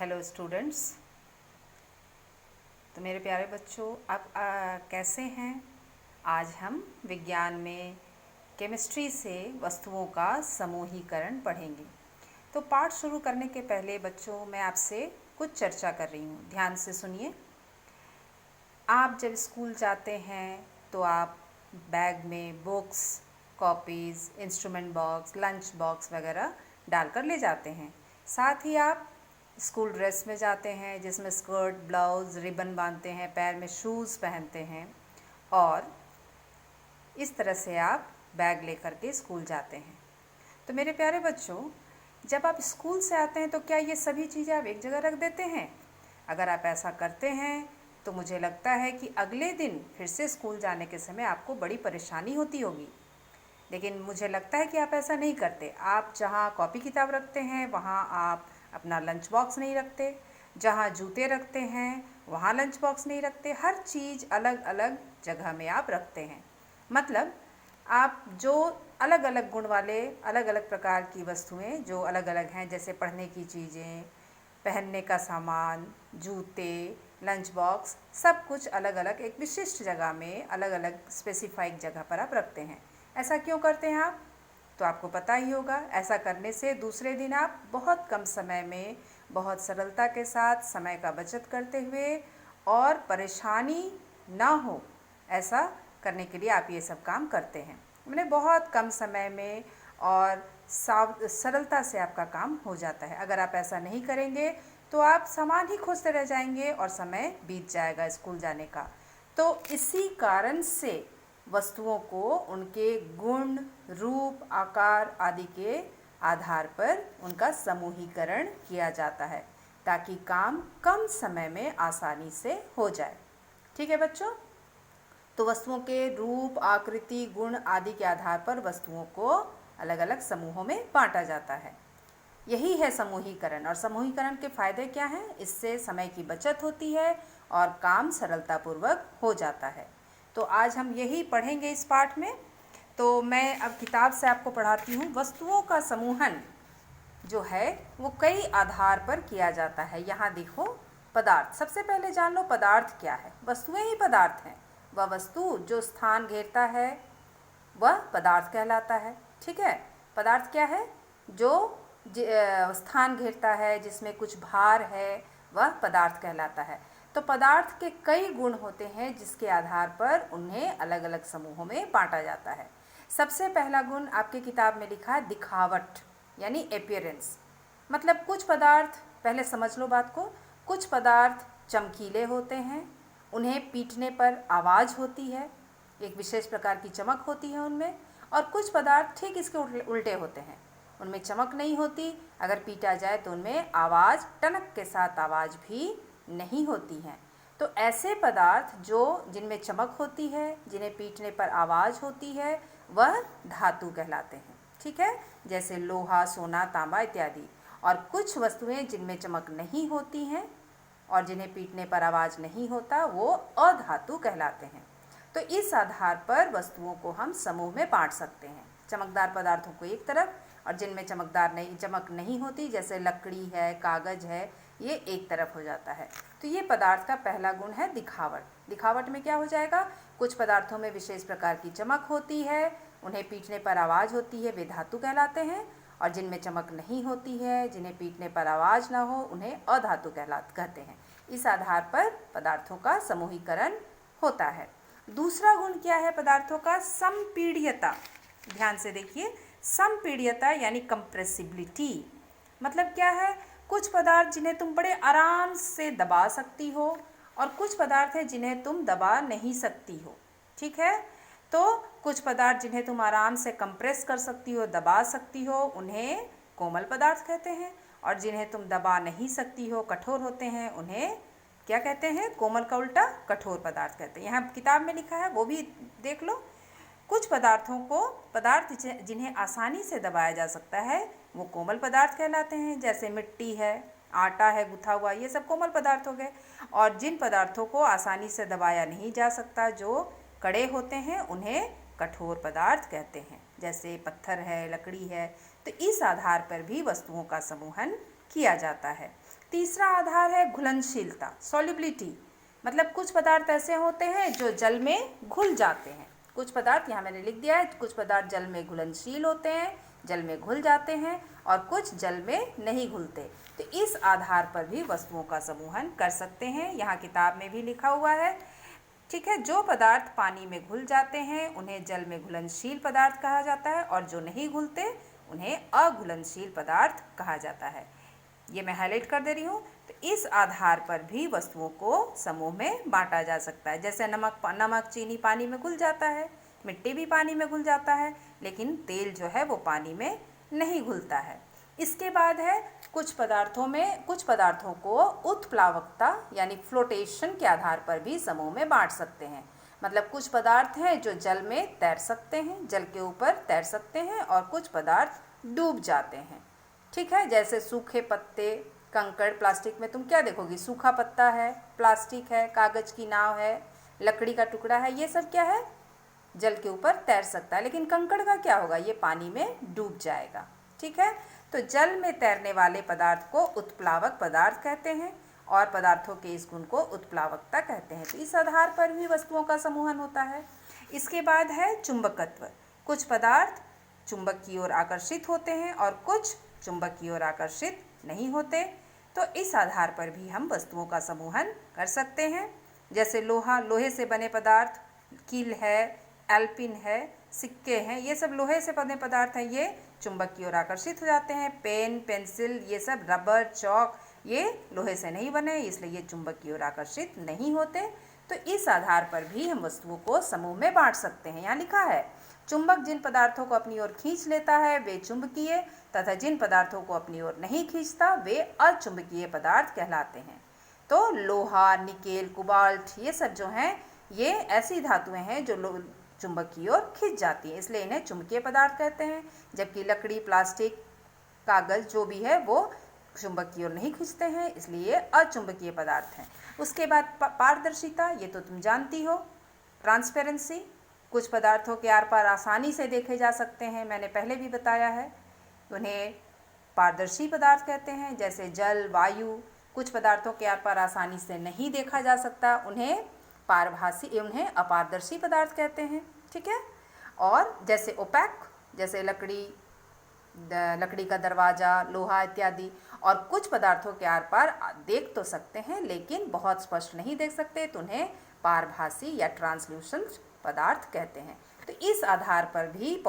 Hello students. तो मेरे प्यारे बच्चों, आप कैसे हैं? आज हम विज्ञान में केमिस्ट्री से वस्तुओं का समूहीकरण पढ़ेंगे। तो पाठ शुरू करने के पहले बच्चों, मैं आपसे कुछ चर्चा कर रही हूँ, ध्यान से सुनिए। आप जब स्कूल जाते हैं तो आप बैग में books, copies, instrument box, lunch box वगैरह डालकर ले जाते हैं। साथ ही आप स्कूल ड्रेस में जाते हैं, जिसमें स्कर्ट, ब्लाउज़, रिबन बांधते हैं, पैर में शूज़ पहनते हैं और इस तरह से आप बैग लेकर के स्कूल जाते हैं। तो मेरे प्यारे बच्चों, जब आप स्कूल से आते हैं तो क्या ये सभी चीज़ें आप एक जगह रख देते हैं? अगर आप ऐसा करते हैं तो मुझे लगता है कि अगले दिन फिर से स्कूल जाने के समय आपको बड़ी परेशानी होती होगी। लेकिन मुझे लगता है कि आप ऐसा नहीं करते। आप जहाँ कॉपी किताब रखते हैं वहाँ आप अपना लंच बॉक्स नहीं रखते, जहाँ जूते रखते हैं वहाँ लंच बॉक्स नहीं रखते। हर चीज़ अलग अलग जगह में आप रखते हैं। मतलब आप जो अलग अलग गुण वाले अलग अलग प्रकार की वस्तुएं जो अलग अलग हैं, जैसे पढ़ने की चीज़ें, पहनने का सामान, जूते, लंच बॉक्स, सब कुछ अलग अलग एक विशिष्ट जगह में अलग अलग स्पेसिफाइड जगह पर आप रखते हैं। ऐसा क्यों करते हैं आप? तो आपको पता ही होगा, ऐसा करने से दूसरे दिन आप बहुत कम समय में बहुत सरलता के साथ समय का बचत करते हुए और परेशानी ना हो, ऐसा करने के लिए आप ये सब काम करते हैं। मैंने बहुत कम समय में और सरलता से आपका काम हो जाता है। अगर आप ऐसा नहीं करेंगे तो आप सामान ही खोजते रह जाएंगे और समय बीत जाएगा स्कूल जाने का। तो इसी कारण से वस्तुओं को उनके गुण, रूप, आकार आदि के आधार पर उनका समूहीकरण किया जाता है, ताकि काम कम समय में आसानी से हो जाए। ठीक है बच्चों? तो वस्तुओं के रूप, आकृति, गुण आदि के आधार पर वस्तुओं को अलग अलग समूहों में बांटा जाता है। यही है समूहीकरण। और समूहीकरण के फायदे क्या हैं? इससे समय की बचत होती है और काम सरलतापूर्वक हो जाता है। तो आज हम यही पढ़ेंगे इस पाठ में। तो मैं अब किताब से आपको पढ़ाती हूँ। वस्तुओं का समूहन जो है वो कई आधार पर किया जाता है। यहाँ देखो, पदार्थ। सबसे पहले जान लो पदार्थ क्या है। वस्तुएं ही पदार्थ हैं। वह वस्तु जो स्थान घेरता है वह पदार्थ कहलाता है। ठीक है? पदार्थ क्या है? जो स्थान घेरता है, जिसमें कुछ भार है, वह पदार्थ कहलाता है। तो पदार्थ के कई गुण होते हैं जिसके आधार पर उन्हें अलग अलग समूहों में बांटा जाता है। सबसे पहला गुण आपके किताब में लिखा है दिखावट, यानी एपियरेंस। मतलब कुछ पदार्थ, पहले समझ लो बात को, कुछ पदार्थ चमकीले होते हैं, उन्हें पीटने पर आवाज़ होती है, एक विशेष प्रकार की चमक होती है उनमें। और कुछ पदार्थ ठीक इसके उल्टे होते हैं, उनमें चमक नहीं होती, अगर पीटा जाए तो उनमें आवाज़, टनक के साथ आवाज़ भी नहीं होती है। तो ऐसे पदार्थ जिनमें चमक होती है, जिन्हें पीटने पर आवाज़ होती है, वह धातु कहलाते हैं। ठीक है? जैसे लोहा, सोना, तांबा इत्यादि। और कुछ वस्तुएं जिनमें चमक नहीं होती हैं और जिन्हें पीटने पर आवाज़ नहीं होता, वो अधातु कहलाते हैं। तो इस आधार पर वस्तुओं को हम समूह में बांट सकते हैं। चमकदार पदार्थों को एक तरफ और जिनमें चमक नहीं होती, जैसे लकड़ी है, कागज़ है, ये एक तरफ हो जाता है। तो ये पदार्थ का पहला गुण है दिखावट। दिखावट में क्या हो जाएगा? कुछ पदार्थों में विशेष प्रकार की चमक होती है, उन्हें पीटने पर आवाज़ होती है, वे धातु कहलाते हैं। और जिनमें चमक नहीं होती है, जिन्हें पीटने पर आवाज़ ना हो, उन्हें अधातु कहते हैं। इस आधार पर पदार्थों का समूहीकरण होता है। दूसरा गुण क्या है पदार्थों का? संपीड्यता। ध्यान से देखिए, संपीड्यता यानी कंप्रेसिबिलिटी। मतलब क्या है? कुछ पदार्थ जिन्हें तुम बड़े आराम से दबा सकती हो और कुछ पदार्थ हैं जिन्हें तुम दबा नहीं सकती हो। ठीक है? तो कुछ पदार्थ जिन्हें तुम आराम से कंप्रेस कर सकती हो, दबा सकती हो, उन्हें कोमल पदार्थ कहते हैं। और जिन्हें तुम दबा नहीं सकती हो, कठोर होते हैं, उन्हें क्या कहते हैं? कोमल का उल्टा कठोर पदार्थ कहते हैं। यहाँ किताब में लिखा है, वो भी देख लो। कुछ पदार्थ जिन्हें आसानी से दबाया जा सकता है, वो कोमल पदार्थ कहलाते हैं। जैसे मिट्टी है, आटा है गुथा हुआ, ये सब कोमल पदार्थ हो गए। और जिन पदार्थों को आसानी से दबाया नहीं जा सकता, जो कड़े होते हैं, उन्हें कठोर पदार्थ कहते हैं। जैसे पत्थर है, लकड़ी है। तो इस आधार पर भी वस्तुओं का समूहन किया जाता है। तीसरा आधार है घुलनशीलता, सॉल्युबिलिटी, मतलब कुछ पदार्थ ऐसे होते हैं जो जल में घुल जाते हैं। कुछ पदार्थ, यहाँ मैंने लिख दिया है, कुछ पदार्थ जल में घुलनशील होते हैं, जल में घुल जाते हैं, और कुछ जल में नहीं घुलते। तो इस आधार पर भी वस्तुओं का समूहन कर सकते हैं, यहाँ किताब में भी लिखा हुआ है। ठीक है, जो पदार्थ पानी में घुल जाते हैं उन्हें जल में घुलनशील पदार्थ कहा जाता है, और जो नहीं घुलते उन्हें अघुलनशील पदार्थ कहा जाता है। ये मैं हाईलाइट कर दे रही हूँ। तो इस आधार पर भी वस्तुओं को समूह में बांटा जा सकता है। जैसे नमक चीनी पानी में घुल जाता है, मिट्टी भी पानी में घुल जाता है, लेकिन तेल जो है वो पानी में नहीं घुलता है। इसके बाद है कुछ पदार्थों को उत्प्लावकता यानी फ्लोटेशन के आधार पर भी समूह में बांट सकते हैं। मतलब कुछ पदार्थ हैं जो जल में तैर सकते हैं, जल के ऊपर तैर सकते हैं, और कुछ पदार्थ डूब जाते हैं। ठीक है, जैसे सूखे पत्ते, कंकड़, प्लास्टिक में तुम क्या देखोगी, सूखा पत्ता है, प्लास्टिक है, कागज की नाव है, लकड़ी का टुकड़ा है, ये सब क्या है, जल के ऊपर तैर सकता है। लेकिन कंकड़ का क्या होगा, ये पानी में डूब जाएगा। ठीक है, तो जल में तैरने वाले पदार्थ को उत्प्लावक पदार्थ कहते हैं, और पदार्थों के इस गुण को उत्प्लावकता कहते हैं। तो इस आधार पर भी वस्तुओं का समूहन होता है। इसके बाद है चुंबकत्व। कुछ पदार्थ चुंबक की ओर आकर्षित होते हैं और कुछ चुंबक की ओर आकर्षित नहीं होते। तो इस आधार पर भी हम वस्तुओं का समूहन कर सकते हैं। जैसे लोहे से बने पदार्थ, कील है, एल्पिन है, सिक्के हैं, ये सब लोहे से बने पदार्थ हैं, ये चुंबक की ओर आकर्षित हो जाते हैं। पेन, पेंसिल, ये सब, रबर, चौक, ये लोहे से नहीं बने, इसलिए ये चुंबक की ओर आकर्षित नहीं होते। तो इस आधार पर भी हम वस्तुओं को समूह में बांट सकते हैं। यहाँ लिखा है, चुंबक जिन पदार्थों को अपनी ओर खींच लेता है वे चुंबकीय, तथा जिन पदार्थों को अपनी ओर नहीं खींचता वे अचुंबकीय पदार्थ कहलाते हैं। तो लोहा, निकेल, कोबाल्ट, ये सब जो हैं ये ऐसी धातुएं हैं जो चुंबक की ओर खींच जाती हैं, इसलिए इन्हें चुंबकीय पदार्थ कहते हैं। जबकि लकड़ी, प्लास्टिक, कागज जो भी है वो चुंबक की ओर नहीं खींचते हैं, इसलिए अचुंबकीय पदार्थ हैं। उसके बाद पारदर्शिता, ये तो तुम जानती हो। ट्रांसपेरेंसी, कुछ पदार्थों के आर पार आसानी से देखे जा सकते हैं, मैंने पहले भी बताया है, उन्हें पारदर्शी पदार्थ कहते हैं। जैसे जल, वायु, कुछ पदार्थों के आर पार आसानी से नहीं देखा जा सकता, उन्हें उन्हें अपारदर्शी पदार्थ कहते हैं। ठीक है, और जैसे ओपैक, जैसे लकड़ी का दरवाज़ा, लोहा इत्यादि। और कुछ पदार्थों के आर पार देख तो सकते हैं लेकिन बहुत स्पष्ट नहीं देख सकते, तो उन्हें पारभासी या ट्रांसल्यूसेंट पदार्थ कहते हैं। तो इस आधार पर भी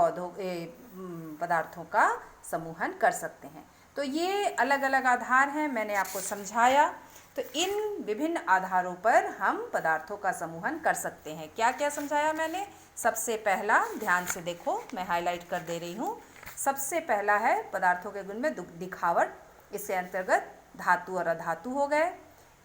पदार्थों का समूहन कर सकते हैं। तो ये अलग अलग आधार हैं, मैंने आपको समझाया। तो इन विभिन्न आधारों पर हम पदार्थों का समूहन कर सकते हैं। क्या क्या समझाया मैंने? सबसे पहला, ध्यान से देखो, मैं हाईलाइट कर दे रही हूँ। सबसे पहला है पदार्थों के गुण में दिखावट, इससे अंतर्गत धातु और अधातु हो गए।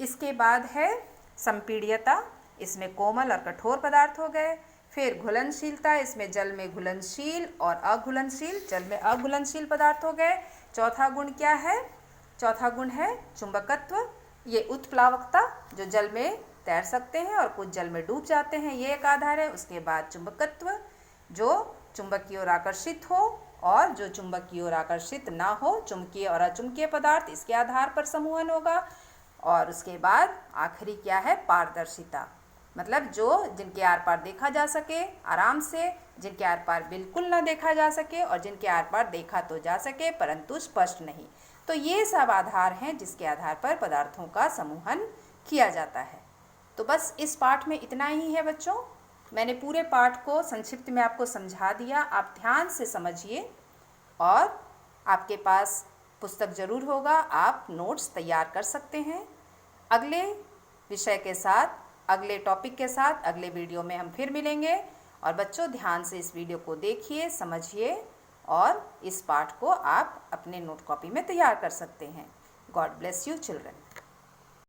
इसके बाद है संपीड्यता, इसमें कोमल और कठोर पदार्थ हो गए। फिर घुलनशीलता, इसमें जल में घुलनशील और अघुलनशील, जल में अघुलनशील पदार्थ हो गए। चौथा गुण क्या है? चौथा गुण है चुंबकत्व, ये उत्प्लावकता, जो जल में तैर सकते हैं और कुछ जल में डूब जाते हैं, ये एक आधार है। उसके बाद चुंबकत्व, जो चुंबक की ओर आकर्षित हो और जो चुंबक की ओर आकर्षित ना हो, चुंबकीय और अचुंबकीय पदार्थ, इसके आधार पर समूहन होगा। और उसके बाद आखिरी क्या है? पारदर्शिता, मतलब जो जिनके आर पार देखा जा सके आराम से, जिनके आर पार बिल्कुल ना देखा जा सके, और जिनके आर पार देखा तो जा सके परंतु स्पष्ट नहीं। तो ये सब आधार हैं जिसके आधार पर पदार्थों का समूहन किया जाता है। तो बस इस पाठ में इतना ही है बच्चों। मैंने पूरे पाठ को संक्षिप्त में आपको समझा दिया, आप ध्यान से समझिए। और आपके पास पुस्तक ज़रूर होगा, आप नोट्स तैयार कर सकते हैं। अगले विषय के साथ, अगले टॉपिक के साथ अगले वीडियो में हम फिर मिलेंगे। और बच्चों ध्यान से इस वीडियो को देखिए, समझिए, और इस पाठ को आप अपने नोट कॉपी में तैयार कर सकते हैं। God bless you children.